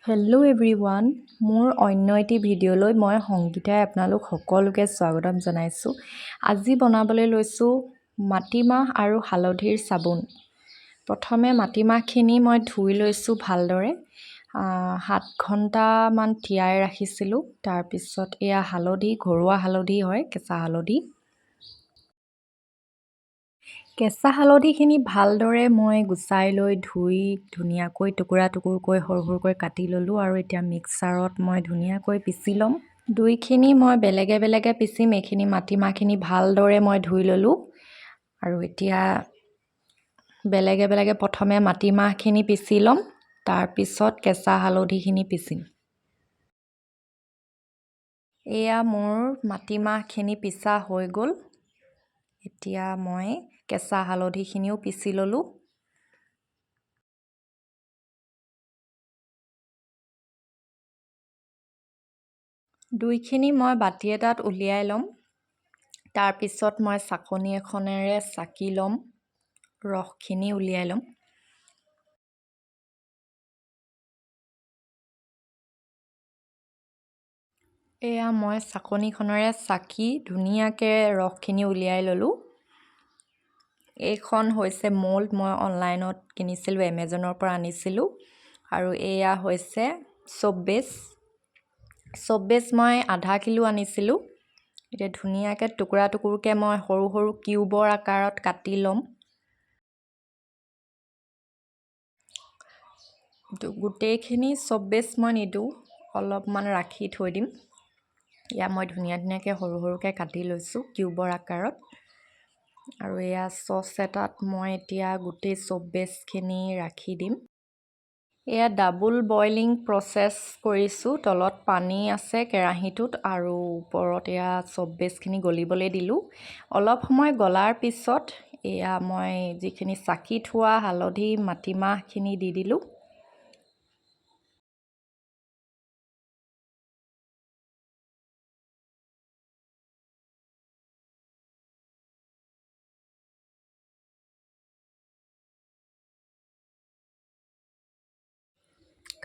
Hello' everyone, মোৰ অন্য এটি ভিডিঅ'লৈ মই সংগীতাই আপোনালোক সকলোকে স্বাগতম জনাইছোঁ। আজি বনাবলৈ লৈছোঁ মাটিমাহ আৰু হালধিৰ চাবোন। প্ৰথমে মাটিমাহখিনি মই ধুই লৈছোঁ ভালদৰে। 7 ঘণ্টামান তিয়াই ৰাখিছিলোঁ। তাৰপিছত এয়া হালধি, ঘৰুৱা হালধি হয়, কেঁচা হালধি। কেঁচা হালধিখিনি ভালদৰে মই গুচাই লৈ ধুই ধুনীয়াকৈ টুকুৰা টুকুৰকৈ সৰু সৰুকৈ কাটি ল'লোঁ আৰু এতিয়া মিক্সাৰত মই ধুনীয়াকৈ পিচি ল'ম। দুইখিনি মই বেলেগে বেলেগে পিচিম। এইখিনি মাটিমাহখিনি ভালদৰে মই ধুই ল'লোঁ আৰু এতিয়া বেলেগে বেলেগে প্ৰথমে মাটিমাহখিনি পিচি ল'ম, তাৰপিছত কেঁচা হালধিখিনি পিচিম। এয়া মোৰ মাটিমাহখিনি পিচা হৈ গ'ল। এতিয়া মই কেঁচা হালধিখিনিও পিচি ল'লোঁ। দুইখিনি মই বাতি এটাত উলিয়াই ল'ম। তাৰপিছত মই চাকনি এখনেৰে চাকি ল'ম, ৰসখিনি উলিয়াই ল'ম। এয়া মই চাকনিখনেৰে চাকি ধুনীয়াকৈ ৰসখিনি উলিয়াই ল'লোঁ। এইখন হৈছে মল্ড, মই অনলাইনত কিনিছিলোঁ, এমেজনৰ পৰা আনিছিলোঁ। আৰু এয়া হৈছে চব্বেছ মই আধা কিলো আনিছিলোঁ। এতিয়া ধুনীয়াকৈ টুকুৰা টুকুৰকৈ মই সৰু সৰু কিউবৰ আকাৰত কাটি ল'ম। গোটেইখিনি চব্বেছ মই নিদিওঁ, অলপমান ৰাখি থৈ দিম। এয়া মই ধুনীয়াকৈ সৰু সৰুকৈ কাটি লৈছোঁ কিউবৰ আকাৰত। আৰু এয়া চচ এটাত মই এতিয়া গোটেই চব্বেছখিনি ৰাখি দিম। এয়া ডাবল বইলিং প্ৰচেছ কৰিছোঁ। তলত পানী আছে কেৰাহীটোত আৰু ওপৰত এয়া চব্বেছখিনি গলিবলৈ দিলোঁ। অলপ সময় গলাৰ পিছত এয়া মই যিখিনি চাকি থোৱা হালধি মাটিমাহখিনি দি দিলোঁ।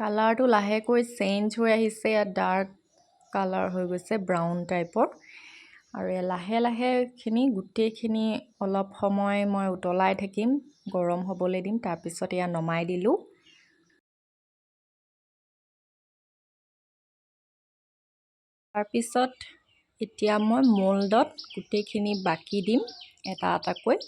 কালাৰটো লাহেকৈ চেঞ্জ হৈ আহিছে, ইয়াত ডাৰ্ক কালাৰ হৈ গৈছে, ব্ৰাউন টাইপৰ। আৰু লাহে লাহে গোটেইখিনি অলপ সময় মই উতলাই থাকিম, গৰম হ'বলৈ দিম। তাৰপিছত এয়া নমাই দিলোঁ। তাৰপিছত এতিয়া মই মল্ডত গোটেইখিনি বাকি দিম এটা এটাকৈ।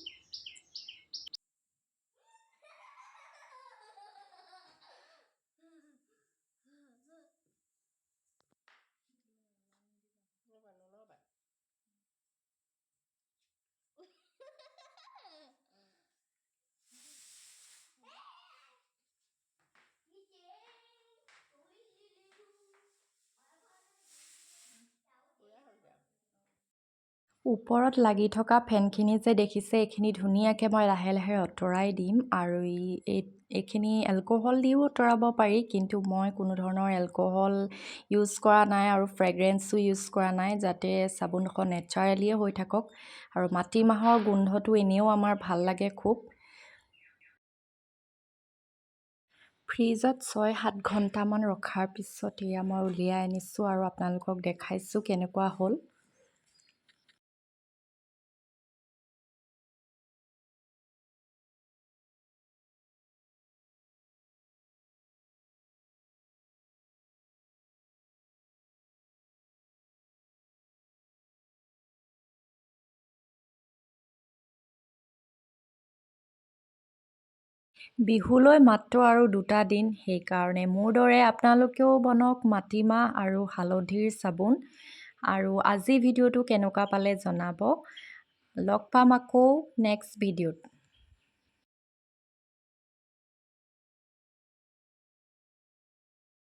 ওপৰত লাগি থকা ফেনখিনি যে দেখিছে, এইখিনি ধুনীয়াকৈ মই লাহে লাহে আঁতৰাই দিম। আৰু এইখিনি এলকহল দিও আঁতৰাব পাৰি, কিন্তু মই কোনো ধৰণৰ এলকহল ইউজ কৰা নাই আৰু ফ্ৰেগ্ৰেন্সো ইউজ কৰা নাই, যাতে চাবোনখন নেচাৰেলিয়ে হৈ থাকক। আৰু মাটিমাহৰ গোন্ধটো এনেও আমাৰ ভাল লাগে খুব। ফ্ৰিজত 6-7 ঘণ্টামান ৰখাৰ পিছত এয়া মই উলিয়াই আনিছোঁ আৰু আপোনালোকক দেখাইছোঁ কেনেকুৱা হ'ল। বিহুলৈ মাত্ৰ আৰু 2টা দিন, সেইকাৰণে মোৰ দৰে আপোনালোকেও বনাওক মাটিমাহ আৰু হালধিৰ চাবোন। আৰু আজি ভিডিঅ'টো কেনেকুৱা পালে জনাব। লগ পাম আকৌ নেক্সট ভিডিঅ'ত।